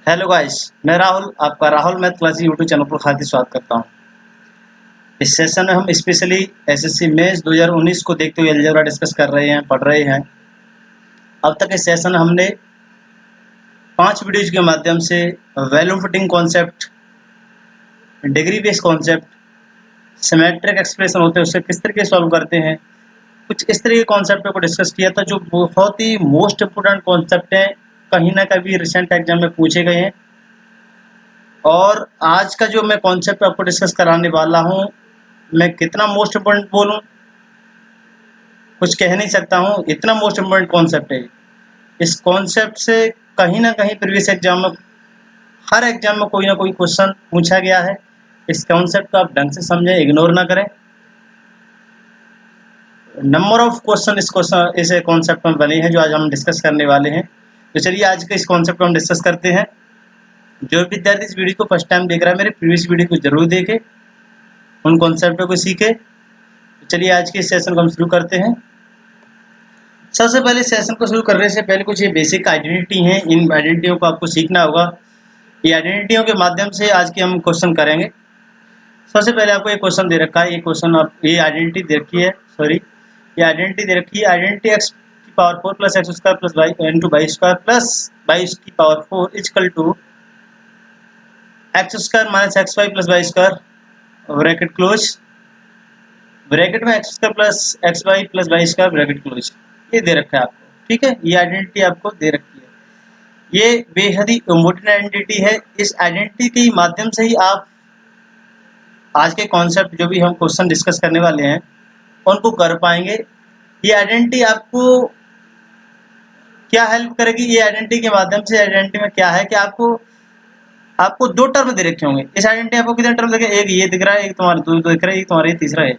Hello guys, मैं राहुल आपका Rahul math class YouTube channel पर हार्दिक स्वागत करता हूं। इस सेशन में हम स्पेशली एसएससी मेंस 2019 को देखते हुए अलजेब्रा डिस्कस कर रहे हैं, पढ़ रहे हैं। अब तक इस सेशन हमने 5 वीडियोज के माध्यम से volume fitting concept, degree base concept, symmetric expression होते हैं उससे किस तरीके सॉल्व करते हैं, कुछ इस तरह के कॉन्सेप्ट को डिस्कस किया था जो बहुत ही मोस्ट इम्पोर्टेंट कॉन्सेप्ट हैं, कहीं ना कभी रिसेंट एग्जाम में पूछे गए हैं। और आज का जो मैं कॉन्सेप्ट आपको डिस्कस कराने वाला हूं, मैं कितना मोस्ट इम्पोर्टेंट बोलूं कुछ कह नहीं सकता हूं, इतना मोस्ट इम्पोर्टेंट कॉन्सेप्ट है। इस कॉन्सेप्ट से कहीं ना कहीं प्रीवियस एग्जाम में, हर एग्जाम में कोई ना कोई क्वेश्चन पूछा गया है। इस कॉन्सेप्ट को आप ढंग से समझें, इग्नोर ना करें। नंबर ऑफ क्वेश्चन इस कॉन्सेप्ट में बने हैं जो आज हम डिस्कस करने वाले हैं। तो चलिए आज के इस कॉन्सेप्ट को हम डिस्कस करते हैं। जो विद्यार्थी इस वीडियो को फर्स्ट टाइम देख रहा है, मेरे प्रीवियस वीडियो को जरूर देखे, उन कॉन्सेप्टों को सीखे। तो चलिए आज के इस सेशन को हम शुरू करते हैं। सबसे पहले सेशन को शुरू करने से पहले कुछ ये बेसिक आइडेंटिटी हैं, इन आइडेंटिटियों को आपको सीखना होगा। ये आइडेंटिटियों के माध्यम से आज के हम क्वेश्चन करेंगे। सबसे पहले आपको एक क्वेश्चन दे रखा है, ये क्वेश्चन आप ये आइडेंटिटी दे रखी है, ये आइडेंटिटी दे रखी है। आइडेंटिटी एक्स की power 4 plus x square plus Y into Y square plus Y की power 4 equal to x square minus x Y plus Y square, bracket close, bracket में X square plus x Y plus Y square, bracket close. ये दे रखा है आपको, ठीक है। ये आइडेंटिटी आपको दे रखी है, ये बेहद ही इम्पोर्टेंट आइडेंटिटी है। इस आइडेंटिटी के माध्यम से ही आप आज के कॉन्सेप्ट जो भी हम क्वेश्चन डिस्कस करने वाले हैं उनको कर पाएंगे। ये आइडेंटिटी आपको क्या हेल्प करेगी? ये आइडेंटिटी के माध्यम से, आइडेंटिटी में क्या है कि आपको 2 टर्म दे रखे होंगे। इस आइडेंटिटी आपको कितने टर्म दिखे? एक ये दिख रहा है, एक तुम्हारा दो दिख रहा है, एक तुम्हारा ये तीसरा है,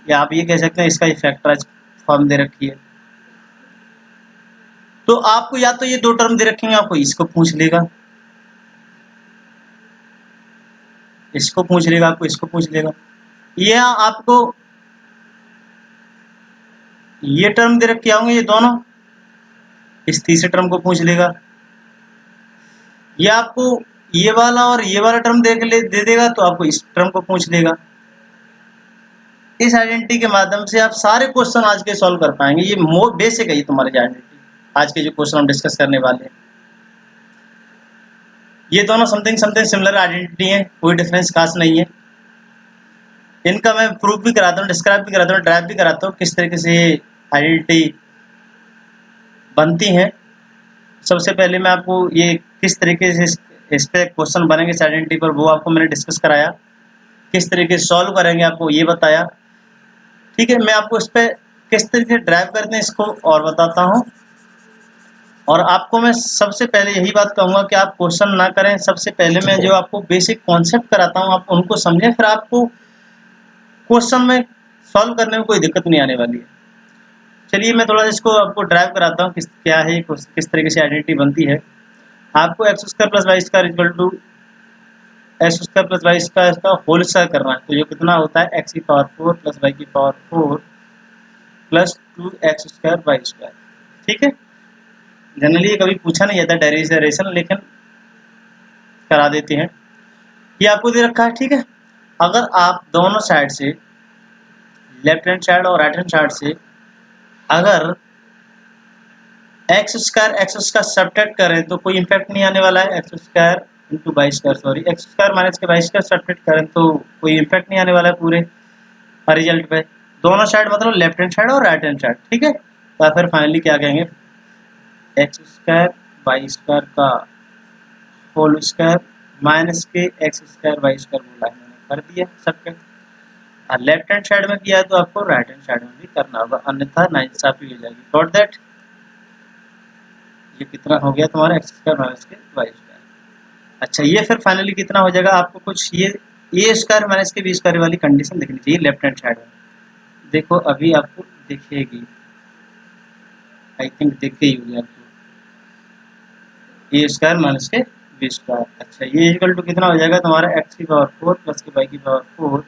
या आप ये कह सकते हैं इसका फैक्टराइज फॉर्म दे रखी है। तो आपको या तो ये 2 टर्म दे रखेंगे, आपको इसको पूछ लेगा, इसको पूछ लेगा, आपको इसको पूछ लेगा, या आपको ये टर्म दे रखे होंगे ये दोनों, इस तीसरे टर्म को पूछ लेगा, या आपको ये वाला और ये वाला टर्म दे देगा तो आपको इस टर्म को पूछ लेगा। इस आइडेंटिटी के माध्यम से आप सारे क्वेश्चन आज के सॉल्व कर पाएंगे। ये मोर बेसिक है, ये तुम्हारी आइडेंटिटी आज के जो क्वेश्चन हम डिस्कस करने वाले हैं। ये दोनों समथिंग समथिंग सिमिलर आइडेंटिटी है, कोई डिफरेंस खास नहीं है। इनका मैं प्रूफ भी कराता हूँ, डिस्क्राइब भी कराता हूँ, ड्राइव भी कराता हूँ किस तरीके से आइडेंटिटी बनती है। सबसे पहले मैं आपको ये किस तरीके से इस पे क्वेश्चन बनेंगे इस आइडेंटिटी पर, वो आपको मैंने डिस्कस कराया। किस तरीके से सॉल्व करेंगे आपको ये बताया, ठीक है। मैं आपको इस पे किस तरीके से ड्राइव करते हैं इसको और बताता हूँ। और आपको मैं सबसे पहले यही बात कहूँगा कि आप क्वेश्चन ना करें। सबसे पहले मैं जो आपको बेसिक कॉन्सेप्ट कराता हूँ आप उनको समझें, फिर आपको क्वेश्चन में सॉल्व करने में कोई दिक्कत नहीं आने वाली है। चलिए मैं थोड़ा इसको आपको ड्राइव कराता हूँ, क्या है किस तरीके से आइडेंटिटी बनती है। आपको x square plus Y square equal to x square plus Y square का होल स्क्वायर करना है। तो ये कितना होता है? एक्स की पावर 4 प्लस वाई की power 4 plus 2 x square y square, ठीक है। जनरली ये कभी पूछा नहीं जाता डेरिवेशन, लेकिन करा देते हैं। ये आपको दे रखा है, ठीक है। अगर आप दोनों साइड से, लेफ्ट हैंड साइड और राइट हैंड साइड से, अगर एक्स स्क्वायर सब्ट्रैक्ट करें तो कोई इम्पैक्ट नहीं आने वाला है। X square into Y square, sorry x square minus के वाई स्क्वायर सब्ट्रैक्ट करें तो कोई इम्पैक्ट नहीं आने वाला है पूरे रिजल्ट पे। दोनों साइड मतलब लेफ्ट हैंड साइड और राइट हैंड साइड, ठीक है। तो फिर फाइनली क्या कहेंगे? एक्स स्क्वायर वाई स्क्वायर का होल स्क्वायर माइनस के एक्स स्क्वायर वाई स्क्वायर बोला है मैंने, कर दिया सब्ट्रैक्ट। और लेफ्ट हैंड साइड में किया है तो आपको राइट हैंड साइड में भी करना होगा, अन्यथा नाइंसाफी हो जाएगी। Got that? ये कितना हो गया तुम्हारा? एक्स स्क्वायर माइनस के वाई स्क्वायर। अच्छा, ये फिर फाइनली कितना हो जाएगा? आपको कुछ ये ए स्क्वायर माइनस के बी स्क्वायर वाली कंडीशन दिखनी चाहिए लेफ्ट हैंड साइड में। देखो अभी आपको दिखेगी, आई थिंक दिख गई होगी आपको, ए स्क्वायर माइनस के बी स्क्वायर। अच्छा, ये इक्वल टू कितना हो जाएगा तुम्हारा? एक्स की पावर 4 प्लस के वाई की पावर 4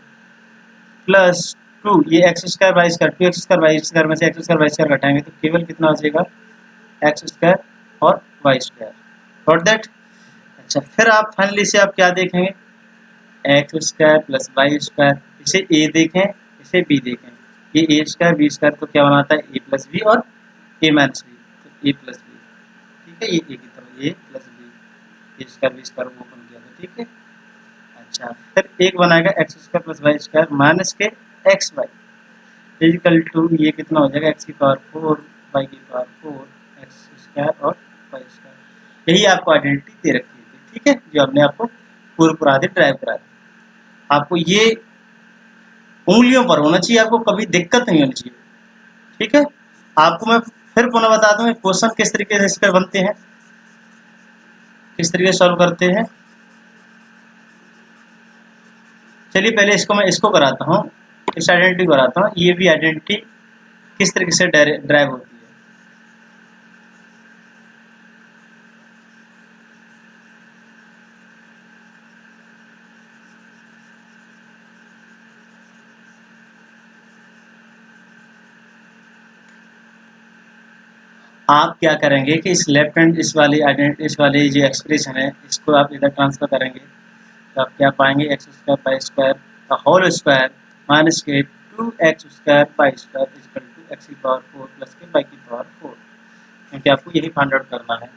प्लस 2 ये x square y square, 2 x square y square में से एक्स स्क्वायर वाई स्क्वायर घटाएंगे तो केवल कितना हो जाएगा? एक्स स्क्वायर और वाई स्क्वायर। Got that? अच्छा, फिर आप फाइनली से आप क्या देखेंगे, x square plus Y square, इसे ए देखें, इसे बी देखें, ये ए स्क्वायर बी स्क्वायर तो क्या बनाता है ए प्लस बी और ए माइनस बी, तो ए प्लस बी, ठीक है, ये ए की तरफ a plus b, a square b square open किया था, ठीक है। अच्छा, फिर एक बनाएगा x square plus Y square minus के एक्स वाई इक्वल टू, ये कितना हो जाएगा एक्स की पावर 4 वाई की पावर 4 एक्स स्क्वायर और वाई स्क्वायर, यही आपको आइडेंटिटी दे रखी है, ठीक है, जो हमने आपको पूर्व प्राधिक ड्राइव करा दी। आपको ये उंगलियों पर होना चाहिए, आपको कभी दिक्कत नहीं होनी चाहिए, ठीक है। आपको मैं फिर पुनः बता दूं क्वेश्चन किस तरीके से इसके बनते हैं, किस तरीके से सॉल्व करते हैं। चलिए पहले इसको मैं इसको कराता हूँ, इस आइडेंटिटी कराता हूँ, ये भी आइडेंटिटी किस तरीके से ड्राइव होती है। आप क्या करेंगे कि इस लेफ्ट हैंड इस वाली आइडेंटिटी, इस वाली जो एक्सप्रेशन है, इसको आप इधर ट्रांसफर करेंगे तो आप क्या पाएंगे, एक्स स्क्वायर वाई स्क्वायर का होल स्क्वायर माइनस के 2x square y square equal to x की पावर 4 प्लस के वाई की पावर 4, क्योंकि आपको यही फाइंड आउट करना है।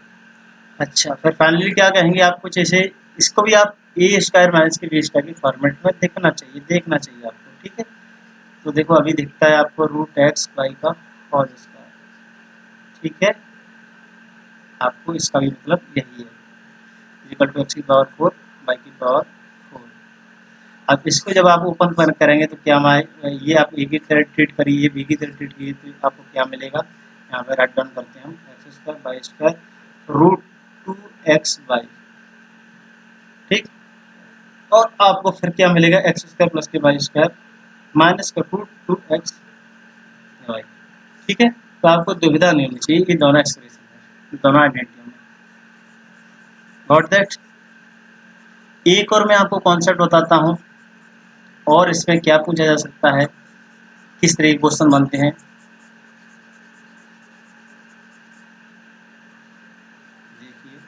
अच्छा, फिर फाइनली क्या कहेंगे, आप कुछ ऐसे इसको भी आप ए स्क्वायर माइनस के बी स्क्वायर की फॉर्मेट में देखना चाहिए आपको, ठीक है। तो देखो अभी दिखता है आपको रूट एक्स वाई का होल स्क्वायर, ठीक है, आपको इसका भी मतलब यही है, इक्वल टू एक्स की पावर 4 वाई की पावर 4। अब इसको जब आप ओपन करेंगे तो क्या ये आप ए की तरह ट्रीट करिए, ये बी की तरह ट्रीट कीजिए, तो आपको क्या मिलेगा, यहाँ पे राइट डाउन करते हैं हम, x square y square root 2x Y, ठीक, और आपको फिर क्या मिलेगा, एक्स स्क्वायर प्लस के वाई स्क्वायर माइनस का रूट 2x वाई, ठीक है। तो आपको दुविधा नहीं होनी चाहिए, ये दोनों एक्सप्रेशन है, दोनों आइडेंटिटी में, गॉट दैट। एक और मैं आपको कॉन्सेप्ट बताता हूँ, और इसमें क्या पूछा जा सकता है, किस तरह के क्वेश्चन बनते हैं। देखिए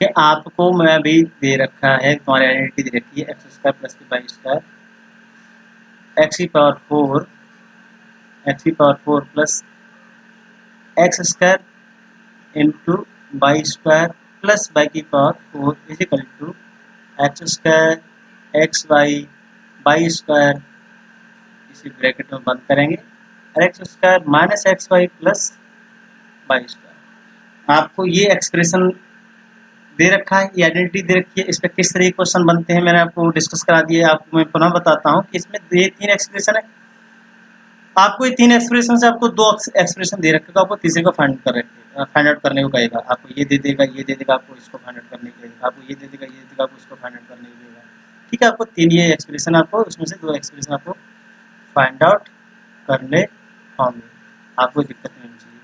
कि आपको मैं भी दे रखा है, तुम्हारी आइडेंटिटी दे रखी है एक्स स्क्वायर प्लस के वाई स्क्वायर एक्स की power 4 plus x square into Y square plus Y की power 4 is equal to x square x y square, इसी ब्रैकेट में बंद करेंगे, और x square minus x Y plus Y square. आपको ये एक्सप्रेशन दे रखा है, ये आइडेंटिटी दे रखी है, इस पर किस तरह के क्वेश्चन बनते हैं मैंने आपको डिस्कस करा दिया है। आपको मैं पुनः बताता हूँ कि इसमें ये 3 एक्सप्रेशन है, आपको ये 3 एक्सप्रेशन से आपको 2 एक्सप्रेशन दे रखेगा, आपको तीसरे को फाइंड आउट करने को कहेगा, आपको ये दे देगा, आपको इसको फाइंड आउट करने को कहेगा, आपको ये दे देगा, आपको इसको फाइंड आउट करने को कहेगा, ठीक है। आपको 3 ये एक्सप्रेशन, आपको उसमें से 2 एक्सप्रेशन आपको फाइंड आउट करने होंगे, आपको दिक्कत नहीं होनी चाहिए।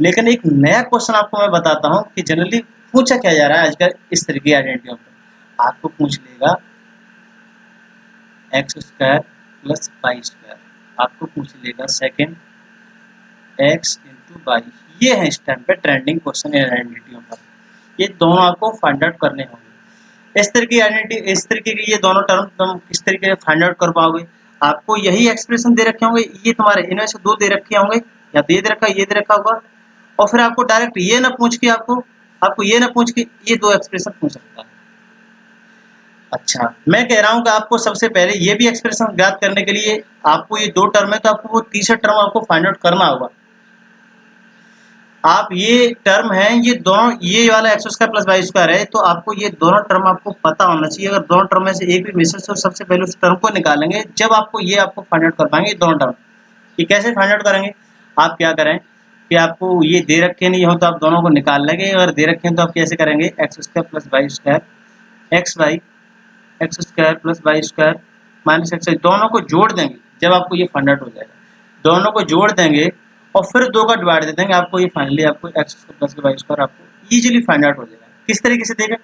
लेकिन एक नया क्वेश्चन आपको मैं बताता हूँ कि जनरली पूछा क्या जा रहा है आजकल इस तरह की आइडेंटिटियों पर, आपको पूछ लेगा x square plus Y square, आपको पूछ लेगा सेकेंड एक्स इंटू वाई, ये है इस टाइम पे ट्रेंडिंग क्वेश्चन आइडेंटिटियों पर, ये दोनों आपको फाइंड आउट करने होंगे। इस तरह की आइडेंटिटी, इस तरीके की ये दोनों टर्म तुम किस तरीके से फाइंड आउट कर पाओगे, आपको यही एक्सप्रेशन दे रखे होंगे, ये तुम्हारे इनमें से 2 दे रखे होंगे, या तो ये दे रखा ये दे रखा होगा, और फिर आपको डायरेक्ट ये ना पूछ के आपको ये ना पूछ के ये 2 एक्सप्रेशन पूछ सकता है। अच्छा, मैं कह रहा हूं कि आपको सबसे पहले ये भी एक्सप्रेशन ज्ञात करने के लिए आपको ये 2 टर्म है, तो आपको वो तीसरा टर्म आपको फाइंड आउट करना होगा। आप ये टर्म है, ये दोनों, ये वाला x square plus Y square है, तो आपको ये दोनों टर्म आपको पता होना चाहिए। अगर दोनों टर्म में से एक भी मिसेस हो, सबसे पहले उस टर्म को निकालेंगे, जब आपको ये आपको फाइंड आउट कर पाएंगे दोनों टर्म। ये कैसे फाइंड आउट करेंगे, आप क्या करें कि आपको ये दे रखे नहीं हो तो आप दोनों को निकाल लेंगे, अगर दे रखे हैं तो आप कैसे करेंगे, x square plus Y square x square plus Y square minus x, दोनों को जोड़ देंगे, जब आपको ये फाइंड आउट हो जाएगा दोनों को जोड़ देंगे और फिर 2 का डिवाइड दे देंगे, आपको ये फाइनली आपको x square plus Y square आपको इजीली फाइंड आउट हो जाएगा। किस तरीके से देखें,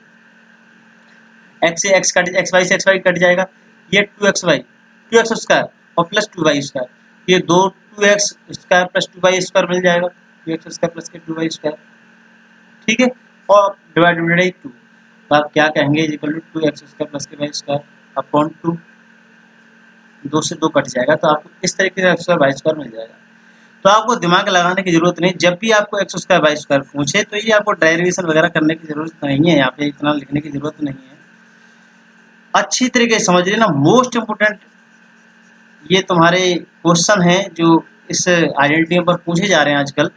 एक्स से एक्स कट, एक्स वाई से एक्स वाई कट जाएगा, ये 2xy 2x स्क्वायर और प्लस 2y स्क्वायर, ये दो 2x square plus 2y square मिल जाएगा, 2x स्क्वायर प्लस के 2y स्क्वायर, ठीक है, और डिवाइडेड बाई 2, तो आप क्या कहेंगे equal to 2x square plus के वाई स्क्वायर अपॉन 2, 2 से 2 कट जाएगा, तो आपको इस तरीके से एक्स स्क्वायर वाई स्क्वायर मिल जाएगा। तो आपको दिमाग लगाने की जरूरत नहीं, जब भी आपको एक्स स्क्वायर वाई स्क्वायर पूछे तो ये आपको डेरिवेशन वगैरह करने की जरूरत नहीं है, यहाँ पे इतना लिखने की जरूरत नहीं है, अच्छी तरीके से समझ लेना। मोस्ट इम्पोर्टेंट ये तुम्हारे क्वेश्चन हैं जो इस आइडेंटिटी पर पूछे जा रहे हैं आजकल,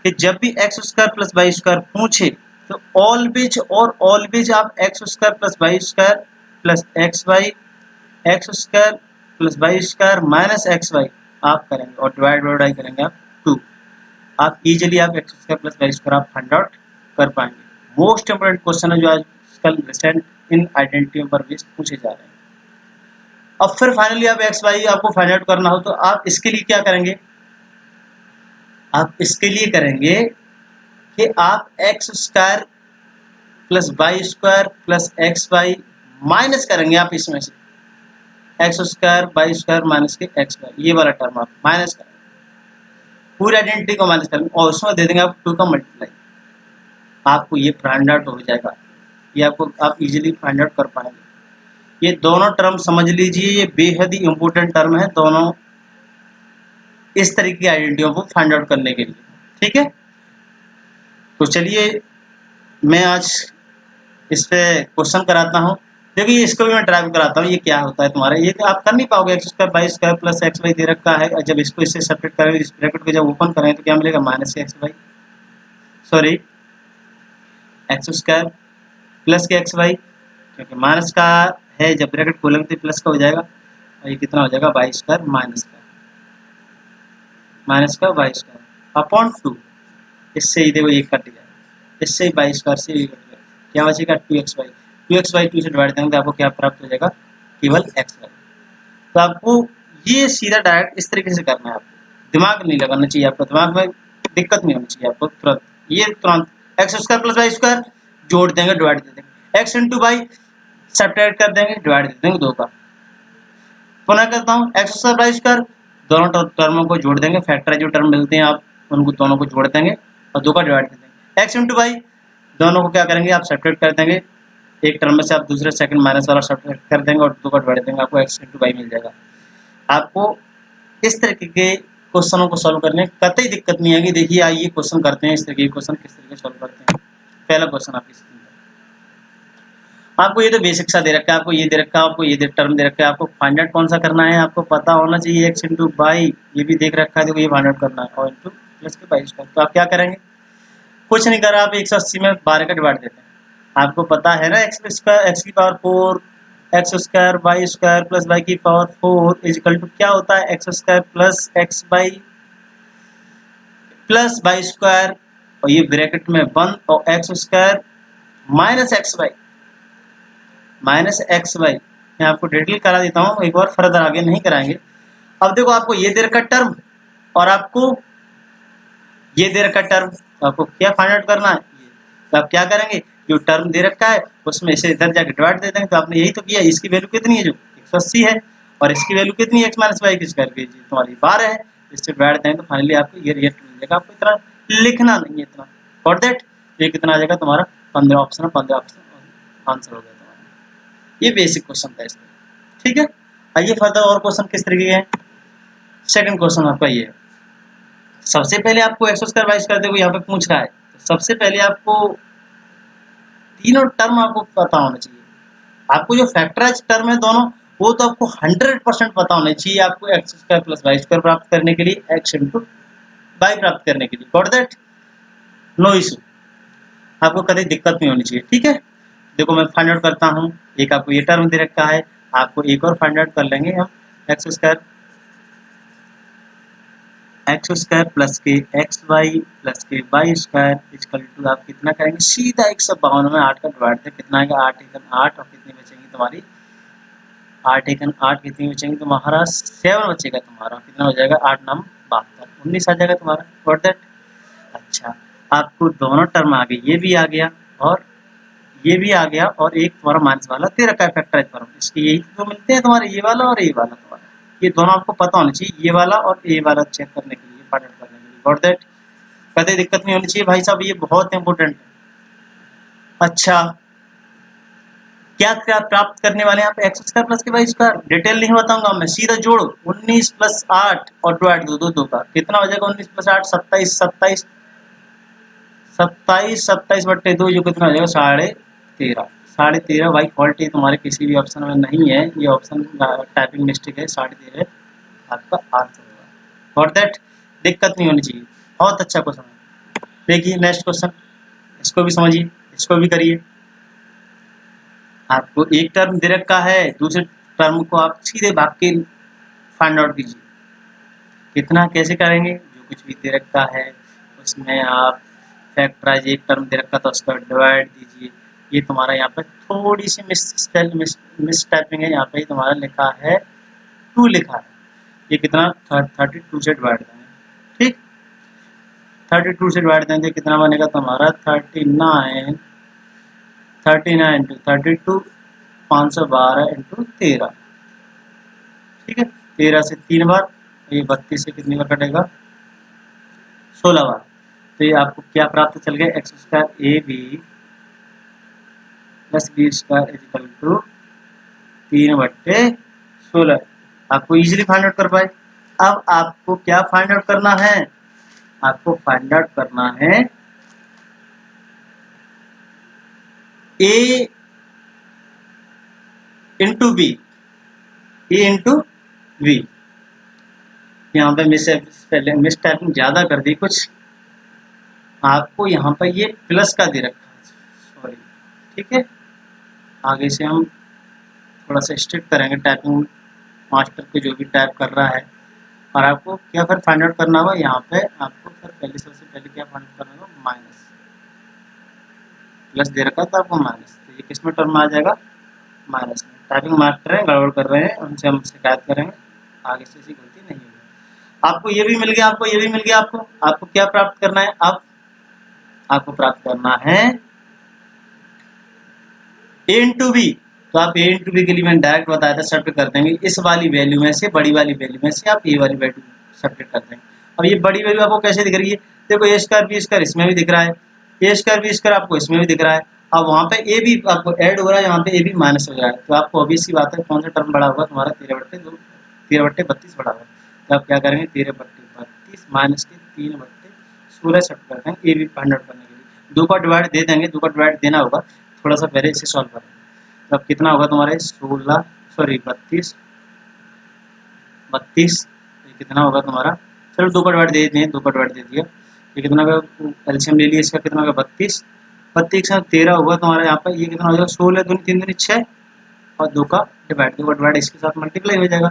कि जब भी x square plus Y square पूछे तो ऑलवेज आप x square plus Y square plus x square plus Y square minus x y आप करेंगे और डिवाइड बाई करेंगे आप 2, आप इजीली आप x square plus Y square आप फाइंड आउट कर पाएंगे। मोस्ट इंपोर्टेंट क्वेश्चन है जो आजकल रिसेंट इन आइडेंटिटी पर भी पूछे जा रहे हैं। अब फिर फाइनली आप एक्स वाई आपको फाइंड आउट करना हो तो आप इसके लिए क्या करेंगे, आप इसके लिए करेंगे कि आप x square plus Y square plus x y minus करेंगे, आप इसमें से x square y square minus के एक्स वाई, ये वाला टर्म आप माइनस करेंगे, पूरी आइडेंटिटी को माइनस करेंगे और उसमें दे देंगे आप 2 का मल्टीप्लाई, आपको ये फाइंड आउट हो जाएगा, ये आपको आप इजीली फाइंड आउट कर पाएंगे। ये दोनों टर्म समझ लीजिए, ये बेहद ही इम्पोर्टेंट टर्म है दोनों इस तरीके की आइडेंटिटियों को फाइंड आउट करने के लिए, ठीक है। तो चलिए मैं आज इस पे क्वेश्चन कराता हूँ, देखिए इसको भी मैं ड्राइव कराता हूँ, ये क्या होता है तुम्हारा, ये आप कर नहीं पाओगे, x square y square plus x y दे रखा है, और जब इसको इससे सेपरेट करेंगे, इस ब्रैकेट को जब ओपन करेंगे तो क्या मिलेगा, माइनस के x y, sorry x square plus के एक्स वाई, क्योंकि माइनस का है, जब ब्रैकेट खोलेंगे तो प्लस का हो जाएगा, और ये कितना हो जाएगा वाई स्क्वायर माइनस का वाई स्क्वायर अपॉन 2, इससे ही देखो ये कट गया, इससे ही वाई स्क्वायर से कट गया, क्या बचेगा 2xy, 2 से डिवाइड करेंगे तो आपको क्या प्राप्त हो जाएगा, केवल xy। तो आपको ये सीधा डायरेक्ट इस तरीके से करना है, आपको दिमाग नहीं लगाना चाहिए, आपको दिमाग में दिक्कत नहीं होनी चाहिए, आपको तुरंत ये तुरंत x square plus Y square जोड़ देंगे, डिवाइड दे देंगे, एक्स इंटू वाई सब्ट्रैक्ट कर देंगे, डिवाइड दे देंगे 2 का, पुनः करता हूँ एक्स स्क्वायर वाई स्क्वायर, दोनों टर्मों को जोड़ देंगे, फैक्टर जो टर्म मिलते हैं आप उनको दोनों को जोड़ देंगे और 2 का डिवाइड दे देंगे, एक्स इंटू वाई दोनों को क्या करेंगे आप सब्ट्रैक्ट कर देंगे, एक टर्म में से आप दूसरे सेकंड माइनस वाला सब्ट्रैक्ट कर देंगे और 2 का डिवाइड देंगे, आपको एक्स इंटू वाई मिल जाएगा। आपको इस तरीके के क्वेश्चनों को सॉल्व करने कतई दिक्कत नहीं आएगी। देखिए आइए क्वेश्चन करते हैं, इस तरीके के क्वेश्चन किस तरीके सॉल्व करते हैं। पहला क्वेश्चन आपको ये तो बेसिक सा दे रखा है, आपको ये दे रखा है, आपको ये टर्म दे रखा है, आपको फाइंड आउट कौन सा करना है, आपको पता होना चाहिए एक्स इंटू वाई, ये भी देख रखा है, देखो ये फाइंड आउट करना है, और इंटू प्लस के वाई स्क्वायर। तो आप क्या करेंगे, कुछ नहीं करा, आप 180 में 12 का डिवाइड देते हैं, आपको पता है ना एक्स स्क्वायर एक्स की power 4 x square y square plus Y की पावर 4 इजिकल टू क्या होता है, x square plus x Y plus Y square, और ये ब्रैकेट में 1 और x square minus x y. मैं आपको डिटेल करा देता हूँ, एक बार फर्दर आगे नहीं कराएंगे। अब देखो आपको ये दे रखा टर्म और आपको ये दे रखा टर्म, तो आपको क्या फाइंड आउट करना है, तो आप क्या करेंगे, जो टर्म दे रखा है उसमें इसे इधर जाके डिवाइड दे देंगे, तो आपने यही तो किया। इसकी वैल्यू कितनी है, जो 180 है, और इसकी वैल्यू कितनी है, एक्स माइनस वाई की स्क्वायर की तुम्हारी 12 है, इससे डिवाइड देंगे तो फाइनली आपको ये रिजल्ट मिल जाएगा। आपको इतना लिखना नहीं है, इतना फॉर दैट ये कितना आ जाएगा तुम्हारा 15 ऑप्शन है, 15 ऑप्शन आंसर हो गया तुम्हारा। ये बेसिक क्वेश्चन था इसमें, ठीक है। आइए फर्दर और क्वेश्चन किस तरीके के हैं। सेकंड क्वेश्चन आपका ये है, सबसे पहले आपको एक्स स्क्वायर वाई स्क्वायर देखो यहाँ पे पूछ रहा है, तो सबसे पहले आपको तीनों टर्म आपको पता होना चाहिए। आपको जो फैक्टराइज टर्म है दोनों, वो तो आपको 100% पता होना चाहिए, आपको x square plus Y square प्राप्त करने के लिए, एक्स इंटू वाई प्राप्त करने के लिए, फॉर दैट नो इशू, आपको कभी दिक्कत नहीं होनी चाहिए, ठीक है। देखो मैं फाइंड आउट करता हूँ, एक आपको ये टर्म दे रखा है, आपको एक और फाइंड आउट कर लेंगे हम, एक्स स्क्वायर प्लस के एक्स वाई प्लस के वाई स्क्वायर इक्वल टू आप कितना करेंगे, सीधा 152 में 8 का डिवाइड है, कितना आएगा 8 एकन 8, और कितनी बचेंगी तुम्हारी 8 एकन 8, कितनी बचेंगी तुम्हारा 7 बचेगा तुम्हारा, कितना हो जाएगा 8 9 72, 19 आ जाएगा तुम्हारा, फॉर दैट। अच्छा आपको दोनों टर्म आ गए, ये भी आ गया और ये भी आ गया और एक तुम्हारा माइनस वाला दे रखा है फैक्टराइज फॉर्म। इसके यही तो मिलते हैं तुम्हारे, ये वाला और ये वाला तुम्हारा, ये दोनों आपको पता होना चाहिए, ये वाला और ये वाला चेक करने के लिए, फाइंड आउट करने के लिए। Got that? कभी दिक्कत नहीं होनी चाहिए भाई साहब, ये बहुत इंपॉर्टेंट है। अच्छा, क्या क्या प्राप्त करने वाले हैं यहाँ पे? एक्स स्क्वायर प्लस के वाई स्क्वायर। डिटेल नहीं बताऊंगा मैं, सीधा जोड़ो। 19 प्लस 8 और डिवाइड दो, दो का कितना हो जाएगा? 19 प्लस 8 27, 27 27 27 बट्टे 2, जो कितना हो जाएगा? 13.5। 13.5 भाई फॉल्ट, ये तुम्हारे किसी भी ऑप्शन में नहीं है, ये ऑप्शन टाइपिंग मिस्टेक है। 13.5 आपका आंसर होगा। फॉर दैट दिक्कत नहीं होनी चाहिए। बहुत अच्छा क्वेश्चन है। देखिए नेक्स्ट क्वेश्चन, इसको भी समझिए, इसको भी करिए। आपको एक टर्म दे रखा है, दूसरे टर्म को आप सीधे भाग के फाइंड आउट कीजिए। कितना कैसे करेंगे? जो कुछ भी दे रखा है उसमें आप फैक्टराइज, एक टर्म दे रखा तो उसका डिवाइड दीजिए। ये तुम्हारा यहाँ पे थोड़ी सी मिस टाइपिंग है, यहाँ पे तुम्हारा लिखा है 2 लिखा है। ये कितना? 32 से डिवाइड देंगे, ठीक। 32 से डिवाइड देंगे, कितना बनेगा तुम्हारा? 39 इंटू 32, 512 इंटू 13, ठीक है। 13 से 3 बार, ये 32 से कितनी बार कटेगा? 16 बार। तो ये आपको क्या प्राप्त चल गया? X square a b plus B square equal to 3/16। आपको इजीली फाइंड आउट कर पाए। अब आपको क्या फाइंड आउट करना है? आपको फाइंड आउट करना है ए इंटू बी, ए इंटू बी। यहाँ पे मिस टाइपिंग ज्यादा कर दी कुछ, आपको यहाँ पर ये प्लस का दे रखा है, सॉरी, ठीक है। आगे से हम थोड़ा सा स्ट्रिक्ट करेंगे टाइपिंग मास्टर को, जो भी टाइप कर रहा है। और आपको क्या फिर फाइंड आउट करना होगा? यहाँ पे आपको फिर पहले, सबसे पहले क्या फाइंड आउट करना होगा? माइनस। प्लस दे रखा था आपको माइनस, तो ये किस में टर्म में आ जाएगा? माइनस में। टाइपिंग मास्टर है, गड़बड़ कर रहे हैं, उनसे हम शिकायत करेंगे, आगे से ऐसी गलती नहीं होगी। आपको ये भी मिल गया, आपको ये भी मिल गया। आपको क्या प्राप्त करना है? आपको प्राप्त करना है ए इंटू बी। तो आप ए इंटू बी के लिए मैंने डायरेक्ट बताया था, सब्ट्रैक्ट कर देंगे इस वाली वैल्यू में से, बड़ी वाली वैल्यू में से आप ये वाली वैल्यू सब्ट्रैक्ट कर देंगे। अब ये बड़ी वैल्यू आपको कैसे दिख रही है? देखो ए स्क्वायर बी स्क्वायर इसमें भी दिख रहा है, ए स्क्वायर बी स्क्वायर आपको इसमें भी दिख रहा है। अब वहाँ पे ए भी आपको ऐड हो रहा है, यहाँ पे ए भी माइनस हो रहा है। तो आपको ऑब्वियस सी बात है, कौन सा टर्म बड़ा होगा? तुम्हारा 13/2, 13/32 बड़ा होगा। तो आप क्या करेंगे? 13/32 माइनस के 3/16 सब्ट्रैक्ट कर देंगे, ए भी फाइंड आउट करने के लिए। 2 का डिवाइड दे देंगे, 2 का डिवाइड देना होगा, थोड़ा सा पहले इसे सॉल्व करेंगे। तो अब कितना होगा तुम्हारे? 32, ये कितना होगा तुम्हारा? चलो 2 का डिवाइड दे दिए, 2 का डिवाइड दे दिया। ये कितना का एलसीएम ले लिया इसका, कितना होगा? 32 से 13 होगा तुम्हारा यहाँ पर। ये कितना हो जाएगा? 16 दूनी 3 दूनी 6 और 2 का डिवाइड इसके साथ मल्टीप्लाई हो जाएगा।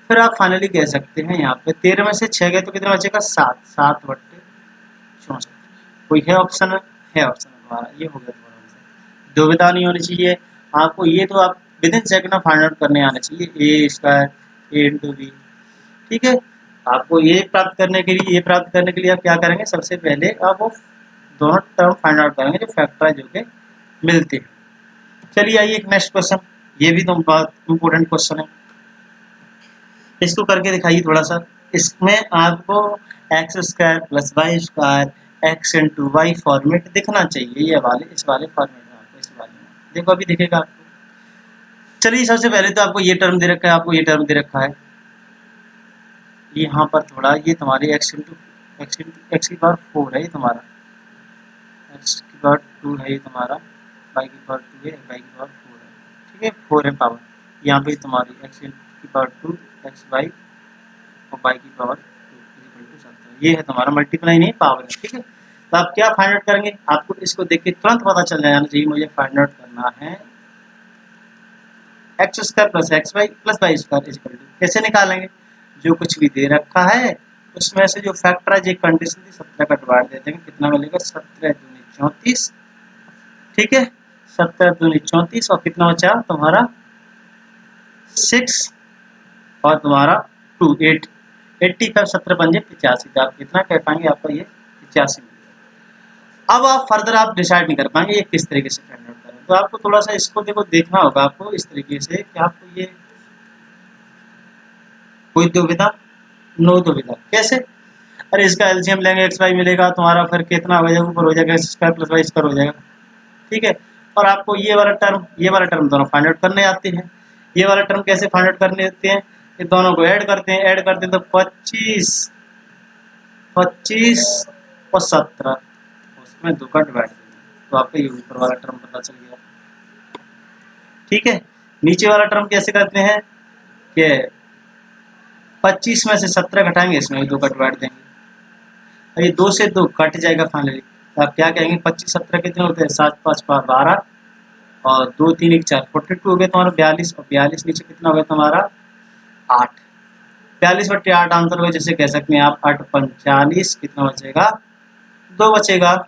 फिर आप फाइनली कह सकते हैं यहाँ पे 13 में से 6 गए तो कितना बचेगा? 7/64। कोई है ऑप्शन? है ऑप्शन तुम्हारा, ये हो गया तुम्हारा आंसर। दुविधा नहीं होनी चाहिए आपको, ये तो आप with in second find out करने आना चाहिए। ए स्क्वायर ए इंटू बी, ठीक है। आपको ये प्राप्त करने के लिए आप क्या करेंगे? सबसे पहले आप वो दोनों टर्म फाइंड आउट करेंगे जो फैक्टराइज होके मिलते हैं। चलिए आइए एक नेक्स्ट क्वेश्चन, ये भी तो बहुत इंपॉर्टेंट क्वेश्चन है, इसको करके दिखाइए थोड़ा सा। इसमें आपको x square plus Y square x into y format दिखना चाहिए, ये वाले, इस वाले फॉर्मेट में आपको, इस वाले में देखो अभी दिखेगा आपको। चलिए सबसे पहले तो आपको ये टर्म दे रखा है, आपको ये टर्म दे रखा है यहाँ पर थोड़ा, ये तुम्हारी एक्स की पावर 4 है, ये तुम्हारा एक्स की पावर 2 है, ये तुम्हारा वाई की पावर 2 है, वाई की पावर 4 है, ठीक है। 4 है पावर, यहाँ पे तुम्हारी एक्स की पावर 2 एक्स वाई और वाई की पावर 2 = 7। ये है तुम्हारा मल्टीप्लाई नहीं पावर है, ठीक है। तो आप क्या फाइंड आउट करेंगे? आपको इसको देख के तुरंत पता चल जाना चाहिए मुझे फाइंड आउट करना है x square plus x Y plus Y square equal to. कैसे निकालेंगे? जो कुछ भी दे रखा है उसमें से जो फैक्टराइज एक कंडीशन थी 17 का डिवाइड दे देंगे, कितना मिलेगा? 17 दूनी 34, ठीक है। 17 दूनी 34 और कितना बचा तुम्हारा? 6 और तुम्हारा 2 8 85, 17 पंजे 85। तो आप कितना कह पाएंगे? आपको ये 85 मिलेगा। अब आप फर्दर आप डिसाइड नहीं कर पाएंगे ये किस तरीके से फाइंड आउट करें। तो आपको थोड़ा सा इसको देखना होगा आपको इस तरीके से कि आपको ये कोई दुविधा, नो दुविधा। कैसे? अरे इसका एलसीएम लेंगे एक्स वाई मिलेगा तुम्हारा, फिर कितना हो जाएगा, ऊपर हो जाएगा x square plus Y square हो जाएगा। ठीक है, और आपको ये वाला टर्म दोनों फाइंड आउट करने आते हैं। ये वाला टर्म कैसे फाइंड आउट करने आते हैं? ये दोनों को ऐड करते हैं तो 25 और 17, उसमें 2 का डिवाइड तो आपको ये ऊपर वाला टर्म पता चल गया। ठीक है, नीचे वाला टर्म कैसे करते हैं कि 25 में से 17 घटाएंगे, इसमें 2 का डिवाइड देंगे, ये 2 से 2 कट जाएगा फाइनली। तो आप क्या कहेंगे, 25 17 कितने होते हैं, 7 5 12 और 2 3 1 4 42 हो गया तुम्हारा 42, और 42 नीचे कितना हो गया तुम्हारा 8, 42/8 आंसर होगा। जैसे कह सकते हैं आप 8 45 कितना बचेगा, 2 बचेगा।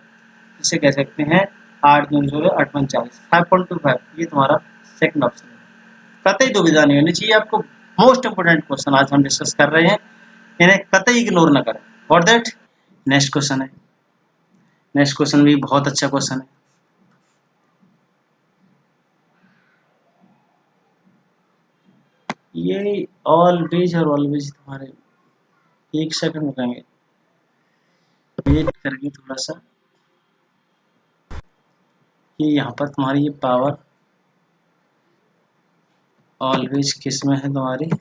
इसे कह सकते हैं 8 2 16 8 45 5.25, ये तुम्हारा सेकंड ऑप्शन है। कतई दुविधा नहीं होनी चाहिए आपको। मोस्ट इंपोर्टेंट क्वेश्चन आज हम डिस्कस कर रहे हैं, इन्हें कतई इग्नोर ना करें। फॉर दैट नेक्स्ट क्वेश्चन है, नेक्स्ट क्वेश्चन भी बहुत अच्छा क्वेश्चन है। ये ऑलवेज और ऑलवेज तुम्हारे 1 सेकंड रुकेंगे, वेट करेंगे थोड़ा सा। ये यहाँ पर तुम्हारी ये पावर ऑलवेज किस में है तुम्हारी, यहाँ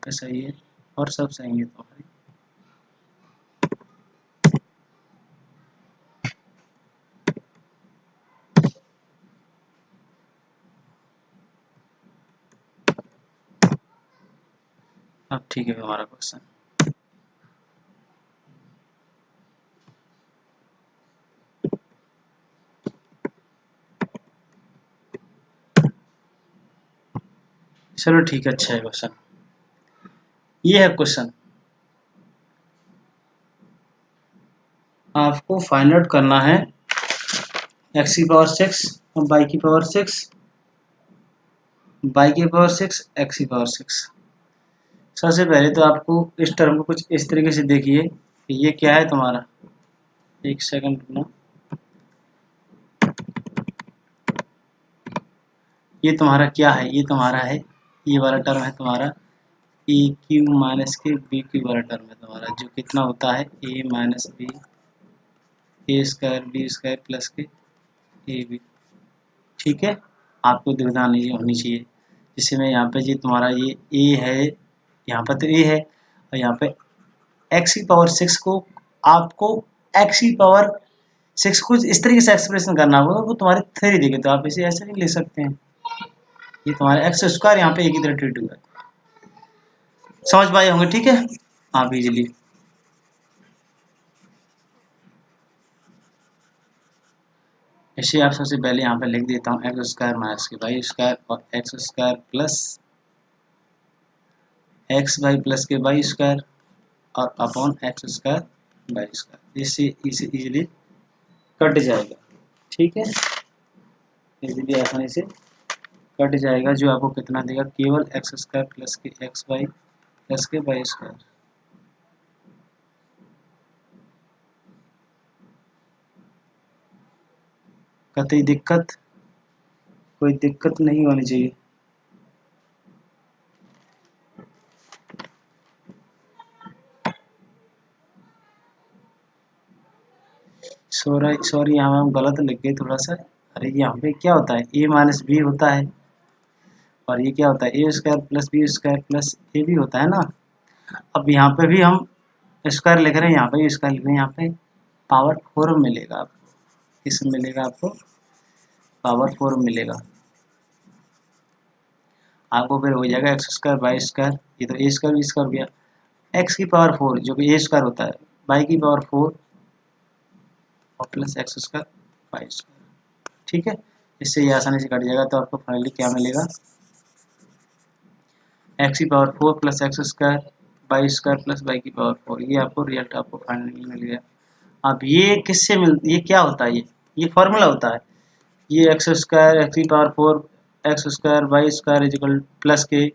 पे सही है और सब सही है तुम्हारी। अब ठीक है हमारा क्वेश्चन, चलो ठीक है, अच्छा है क्वेश्चन। ये है क्वेश्चन, आपको फाइंड आउट करना है x की पावर 6 और y की पावर 6, y की पावर 6 x की पावर 6। सबसे पहले तो आपको इस टर्म को कुछ इस तरीके से देखिए कि ये क्या है तुम्हारा, 1 सेकंड रुकना। ये तुम्हारा क्या है, ये तुम्हारा है, ये वाला टर्म है तुम्हारा ए क्यू माइनस के बी क्यू वाला टर्म है तुम्हारा, जो कितना होता है ए minus B a square b square plus के ए बी। ठीक है, आपको दुविधा नहीं होनी चाहिए। जिससे मैं यहाँ पे जी तुम्हारा ये ए है, यहाँ पर तो ए है, और यहाँ पे x की पावर 6 को आपको x की पावर 6 को इस तरीके से एक्सप्रेशन करना होगा, वो तुम्हारी थ्योरी देगी, तो आप इसे ऐसे नहीं लिख सकते हैं। ये तुम्हारा एक्स स्क्वायर यहाँ पे एक ही तरह ट्रीट हुआ है, समझ पाए होंगे। ठीक है, आप इजीली इसे आप सबसे पहले यहाँ पे लिख देता हूँ एक्स स्क्वायर माइनस के वाई स्क्वायर और x square plus x Y plus के वाई स्क्वायर और upon x square y square. इससे इसे इजीली कट जाएगा। ठीक है, इजीली आसानी से कट जाएगा, जो आपको कितना देगा, केवल एक्स स्क्वायर प्लस के एक्स वाई प्लस के वाई स्क्वायर। कतई दिक्कत, कोई दिक्कत नहीं होनी चाहिए। सॉरी यहाँ हम गलत लिख गए थोड़ा सा। अरे यहाँ पे क्या होता है, ए माइनस बी होता है, और ये क्या होता है, A square plus B square plus A भी होता है ना। अब यहाँ पे भी हम स्क्वायर लिख रहे हैं, यहाँ पे भी स्क्वायर लिख रहे हैं, यहाँ पे पावर 4 मिलेगा आपको। किस मिलेगा आपको, पावर 4 मिलेगा आपको। फिर हो जाएगा एक्स स्क्वायर वाई स्क्वायर, ये तो ए स्क्वायर बी स्क्वायर हो गया, एक्स की पावर 4 जो कि ए स्क्वायर होता है, वाई की पावर 4 और plus x square y square. ठीक है, इससे ये आसानी से कट जाएगा। तो आपको फाइनली क्या मिलेगा, एक्स की power 4 plus x square y square plus Y की पावर 4, ये आपको रिजल्ट आपको फाइनली मिल गया। अब ये किससे ये क्या होता है, ये फॉर्मूला होता है, ये एक्स स्क्वायर एक्स की power 4 x square y square इजिकल प्लस के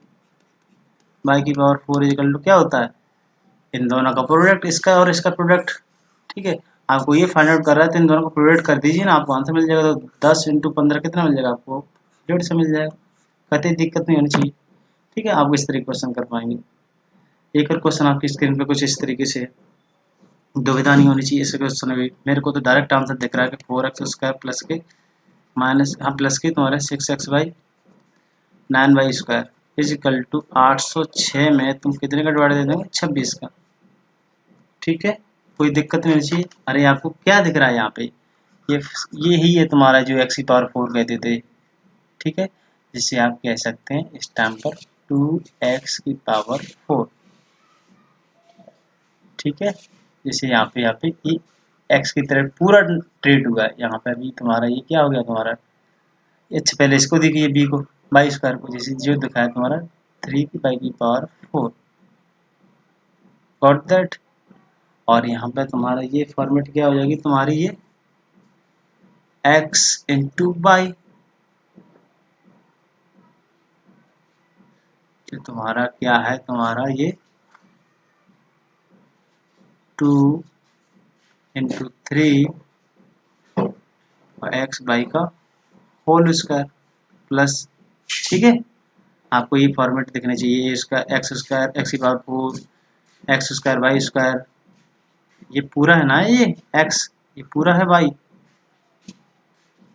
वाई की पावर 4 इजिकल टू क्या होता है, इन दोनों का प्रोडक्ट, इसका और इसका प्रोडक्ट। ठीक है, आपको ये फाइंड आउट कर रहा है तो इन दोनों को प्रोडक्ट कर दीजिए ना, आपको आंसर मिल जाएगा। तो 10 × 15 कितना मिल जाएगा आपको? 150 मिल जाएगा। कतई दिक्कत नहीं होनी चाहिए। ठीक है, आप इस तरीके क्वेश्चन कर पाएंगे। एक और क्वेश्चन आपकी स्क्रीन पे कुछ इस तरीके से, दुविधा नहीं होनी चाहिए इस क्वेश्चन में भी। मेरे को तो डायरेक्ट आंसर दिख रहा है कि 4x² प्लस के माइनस, हाँ प्लस के तुम्हारे 6x/9y² इजिकल टू 806 में तुम कितने का डिवाइड दे दोगे? 26 का। ठीक है, कोई दिक्कत नहीं होनी चाहिए। अरे आपको क्या दिख रहा है यहाँ पे? ये ही है तुम्हारा जो x⁴ कहते थे। ठीक है, जिसे आप कह सकते हैं इस टाइम पर 2x⁴। ठीक है, जैसे यहाँ पे ये x की तरफ पूरा ट्रीट हुआ है। यहाँ पे अभी तुम्हारा ये क्या हो गया तुम्हारा? अच्छा पहले इसको देखिए b को, y² को, जैसे जो दिखाया तुम्हारा 3π⁴ गॉट दैट। और यहाँ पे तुम्हारा ये फॉर्मेट क्या हो जाएगी तुम्हारी? ये x × y। तो तुम्हारा क्या है? तुम्हारा ये 2 × 3 x/y का होल² प्लस। ठीक है, आपको ये फॉर्मेट दिखना चाहिए। इसका x² x⁴ x²y², ये पूरा है ना, ये x, ये पूरा है y,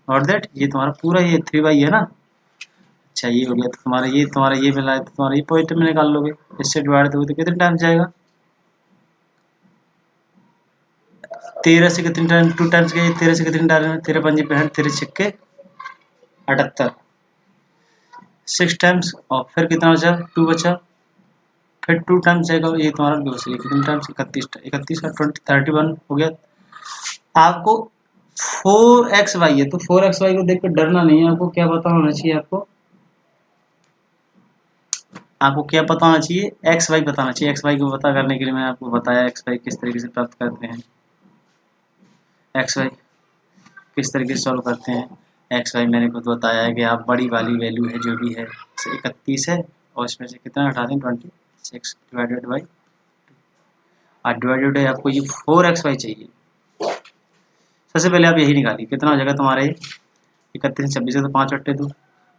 और दैट ये तुम्हारा पूरा ये 3y है ना। अच्छा ये हो गया। तो तुम्हारा ये मिला है तो तुम्हारा ये पॉइंट में निकाल लोगे। इससे डिवाइड दोगे तो कितने टाइम्स जाएगा? 13 से कितने टाइम? 2 टाइम्स गए। 13 से कितने टाइम? 13 × 5 = 65, 13 × 6 = 78, 6 टाइम्स। और फिर कितना बचा? 2 बचा। फिर 2 टाइम्स जाएगा। ये तुम्हारा 2 से कितने टाइम्स? 31 का 31 हो गया। आपको 4xy है तो 4xy को देख कर डरना नहीं है। आपको क्या पता होना चाहिए? आपको क्या पता होना चाहिए? xy बताना चाहिए। xy को पता करने के लिए मैंने आपको बताया xy किस तरीके से प्राप्त करते हैं, xy किस तरीके से सॉल्व करते हैं। xy मैंने खुद बताया है कि आप बड़ी वाली वैल्यू है जो भी है 31 है, और इसमें से कितना हटा दें? 26 डिवाइडेड बाई, और डिवाइडेड है आपको ये 4xy चाहिए। सबसे पहले आप यही निकालिए, कितना हो जाएगा तुम्हारे? 31 26 है तो 5 × 2।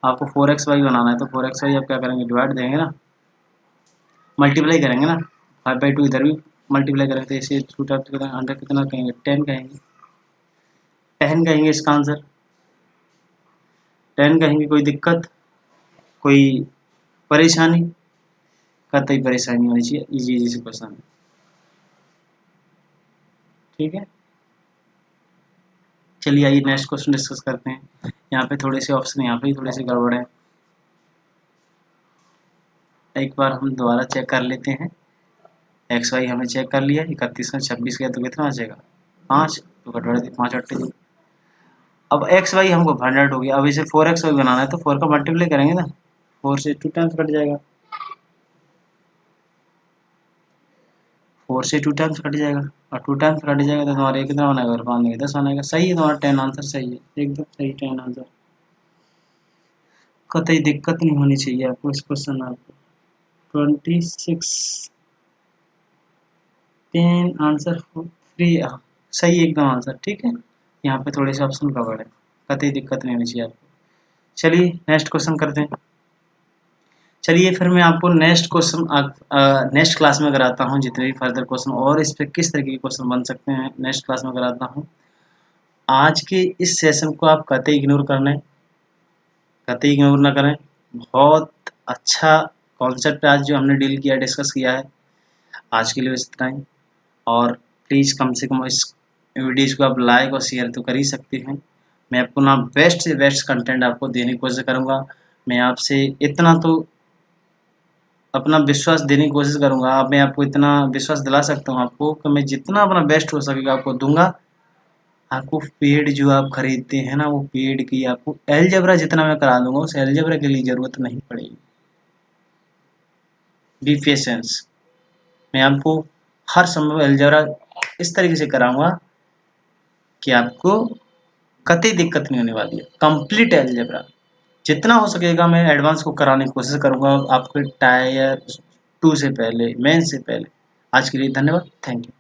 आपको 4xy बनाना है तो 4xy आप क्या करेंगे? डिवाइड देंगे ना, मल्टीप्लाई करेंगे ना। 5/2 इधर भी मल्टीप्लाई करेंगे तो इसे 2 टाइम्स कितना? 100 कितना कहेंगे? 10 कहेंगे। 10 कहेंगे इसका आंसर, 10 कहेंगे। कोई दिक्कत, कोई परेशानी? कतई परेशानी होनी चाहिए। इजी से क्वेश्चन है। ठीक है, चलिए आइए नेक्स्ट क्वेश्चन डिस्कस करते हैं। यहाँ पे थोड़े से ऑप्शन यहाँ पे थोड़े से गड़बड़ है। एक बार हम दोबारा चेक कर लेते हैं। xy हमने चेक कर लिया। 31 में 26 गया तो कितना आ जाएगा? 5, तो घटवा दी 5 × 2। अब xy हमको 100 हो गया। अब इसे 4xy बनाना है तो 4 का मल्टीप्लाई करेंगे ना, 4 से 2 टाइम्स कट जाएगा। 4 से 2 टाइम्स कट जाएगा, और 2 टाइम्स कट जाएगा तो तुम्हारा कितना बनेगा? और 5 10 बनेगा। सही है तुम्हारा 10 आंसर सही है, एकदम सही 10 आंसर। कतई दिक्कत नहीं होनी चाहिए आपको इस क्वेश्चन। आपको 26 10 आंसर 3 सही एकदम आंसर। ठीक है, यहाँ पे थोड़े से ऑप्शन कवर्ड है, कतई दिक्कत नहीं होनी चाहिए आपको। चलिए नेक्स्ट क्वेश्चन करते हैं। चलिए फिर मैं आपको नेक्स्ट क्वेश्चन नेक्स्ट क्लास में कराता हूँ। जितने भी फर्दर क्वेश्चन और इस पर किस तरीके के क्वेश्चन बन सकते हैं नेक्स्ट क्लास में कराता हूँ। आज के इस सेशन को आप कतई इग्नोर करना है, कतई इग्नोर ना करें। बहुत अच्छा कॉन्सेप्ट आज जो हमने डील किया, डिस्कस किया है। आज के लिए बस इतना ही। और प्लीज़ कम से कम इस वीडियोज़ को आप लाइक और शेयर तो कर ही सकते हैं। मैं आपको ना बेस्ट से बेस्ट कंटेंट आपको देने की कोशिश करूँगा। मैं आपसे इतना तो अपना विश्वास देने की कोशिश करूँगा। मैं आपको इतना विश्वास दिला सकता हूँ आपको कि मैं जितना अपना बेस्ट हो सकेगा आपको दूंगा। आपको पेड जो आप खरीदते हैं ना, वो पेड की आपको अलजेब्रा जितना मैं करा दूंगा, उस अलजेब्रा के लिए ज़रूरत नहीं पड़ेगी। B patience. मैं आपको हर संभव अलजेब्रा इस तरीके से कराऊंगा कि आपको कतई दिक्कत नहीं होने वाली है। कंप्लीट अलजेब्रा जितना हो सकेगा मैं एडवांस को कराने की कोशिश करूंगा आपके टायर 2 से पहले, मेन से पहले। आज के लिए धन्यवाद, थैंक यू।